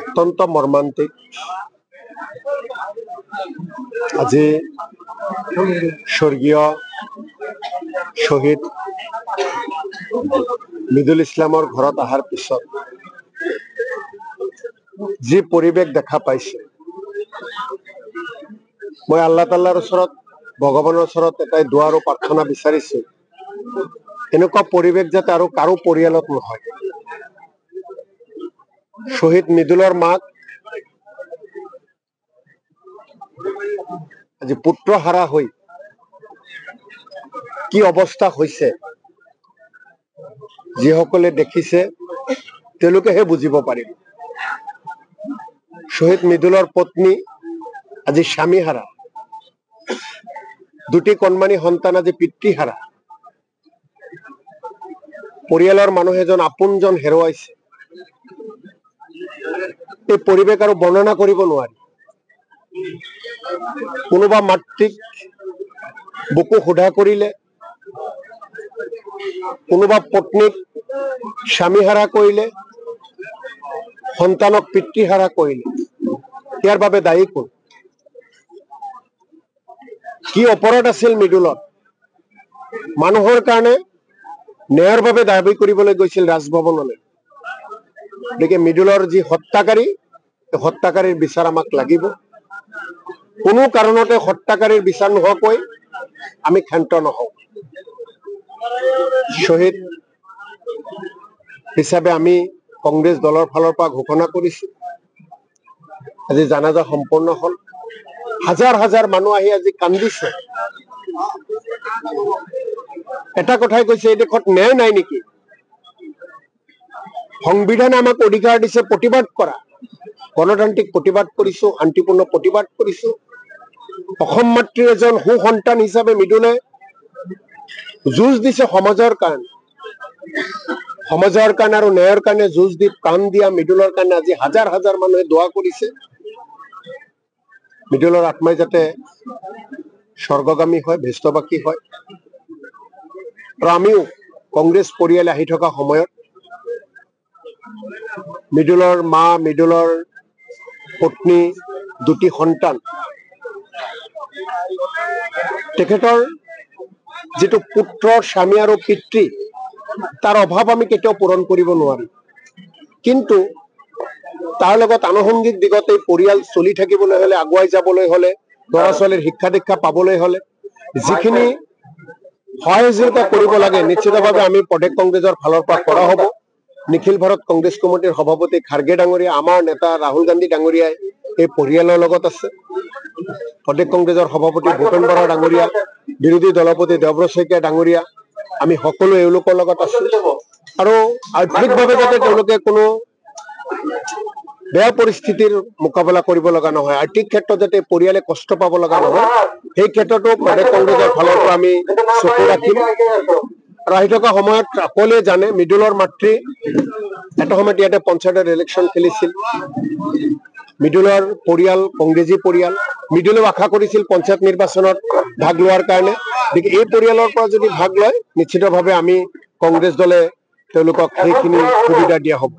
অত্যন্ত মৰ্মান্তিক। আজি স্বৰ্গীয় শ্বহীদ মিদুল ইছলামৰ ঘৰত অহাৰ পিছত যি পৰিৱেশ দেখা পাইছে, মই আল্লাহ তাল্লাৰ ওচৰত, ভগৱানৰ ওচৰত এটাই দোৱা আৰু প্ৰাৰ্থনা বিচাৰিছো, এনেকুৱা পৰিৱেশ যাতে আৰু কাৰো পৰিয়ালত নহয়। শ্বহীদ মিদুলৰ মাক আজি পুত্ৰ হাৰা হৈ কি অৱস্থা হৈছে, যিসকলে দেখিছে তেওঁলোকেহে বুজিব পাৰিব। শ্বহীদ মিদুলৰ পত্নী আজি স্বামী হাৰা, দুটি কণমানি সন্তান আজি পিতৃহাৰা, পৰিয়ালৰ মানুহ এজন আপোনজন হেৰুৱাইছে। এই পৰিৱেশ আৰু বৰ্ণনা কৰিব নোৱাৰি। কোনোবা মাতৃক বুকু সোধা কৰিলে, কোনোবা পত্নীক স্বামীহাৰা কৰিলে, সন্তানক পিতৃহাৰা কৰিলে, ইয়াৰ বাবে দায়ী কোন? কি অপৰাধ আছিল মিদুলত? মানুহৰ কাৰণে ন্যায়ৰ বাবে দাবী কৰিবলৈ গৈছিল ৰাজভৱনলৈ। গতিকে মিদুলৰ যি হত্যাকাৰী, হত্যাকাৰীৰ বিচাৰ আমাক লাগিব। কোনো কাৰণতে হত্যাকাৰীৰ বিচাৰ নোহোৱাকৈ আমি ক্ষান্ত নহওঁ। শ্বহীদ হিচাপে আমি কংগ্ৰেছ দলৰ ফালৰ পৰা ঘোষণা কৰিছো, আজি জানাজা সম্পন্ন হল। হাজাৰ হাজাৰ মানুহ আহি আজি কান্দিছে। এটা কথাই কৈছে, এই দেশত ন্যায় নাই নেকি? সংবিধানে আমাক অধিকাৰ দিছে প্ৰতিবাদ কৰা। গণতান্ত্ৰিক প্ৰতিবাদ কৰিছো, শান্তিপূৰ্ণ প্ৰতিবাদ কৰিছো। অসম মাতৃৰ এজন সুসন্তান হিচাপে মিদুলে যুঁজ দিছে সমাজৰ কাৰণে, সমাজৰ কাৰণে আৰু ন্যায়ৰ কাৰণে যুঁজ দি প্ৰাণ দিয়া মিদুলৰ কাৰণে আজি হাজাৰ হাজাৰ মানুহে দোৱা কৰিছে। মিদুলৰ আত্মাই যাতে স্বৰ্গগামী হয়, ভেষ্টবাসী হয়। আৰু আমিও কংগ্ৰেছ পৰিয়ালে আহি থকা সময়ত মিদুলৰ মা, মিদুলৰ পত্নী, দুটি সন্তান, তেখেতৰ যিটো পুত্ৰ, স্বামী আৰু পিতৃ, তাৰ অভাৱ আমি কেতিয়াও পূৰণ কৰিব নোৱাৰিম। কিন্তু তাৰ লগত আনুষংগিক দিগত এই পৰিয়াল চলি থাকিবলৈ হলে, আগুৱাই যাবলৈ হলে, ল'ৰা ছোৱালীৰ শিক্ষা দীক্ষা পাবলৈ হলে যিখিনি সহায় সহযোগিতা কৰিব লাগে, নিশ্চিতভাৱে আমি প্ৰদেশ কংগ্ৰেছৰ ফালৰ পৰা কৰা হ'ব। নিখিল ভাৰত কংগ্ৰেছ কমিটিৰ সভাপতি খাৰ্গে ডাঙৰীয়া, আমাৰ নেতা ৰাহুল গান্ধী ডাঙৰীয়াই এই পৰিয়ালৰ লগত আছে। প্ৰদেশ কংগ্ৰেছৰ সভাপতি ভূপেন বৰা ডাঙৰীয়া, বিৰোধী দলপতি দেৱব্ৰত শইকীয়া ডাঙৰীয়া, আমি সকলো এওঁলোকৰ লগত আছো। আৰু আৰ্থিকভাৱে যাতে তেওঁলোকে কোনো বেয়া পৰিস্থিতিৰ মোকাবিলা কৰিব লগা নহয়, আৰ্থিক ক্ষেত্ৰত যাতে পৰিয়ালে কষ্ট পাব লগা নহয়, সেই ক্ষেত্ৰতো প্ৰদেশ কংগ্ৰেছৰ ফালৰ পৰা আমি চকু ৰাখিম। আৰু আহি থকা সময়ত সকলোৱে জানে, মিদুলৰ মাতৃ এটা সময়ত ইয়াতে পঞ্চায়তৰ ইলেকশ্যন খেলিছিল। মিদুলৰ পৰিয়াল কংগ্ৰেছী পৰিয়াল, মিদুলেও আশা কৰিছিল পঞ্চায়ত নিৰ্বাচনত ভাগ লোৱাৰ কাৰণে। গতিকে এই পৰিয়ালৰ পৰা যদি ভাগ লয়, নিশ্চিতভাৱে আমি কংগ্ৰেছ দলে তেওঁলোকক সেইখিনি সুবিধা দিয়া হ'ব।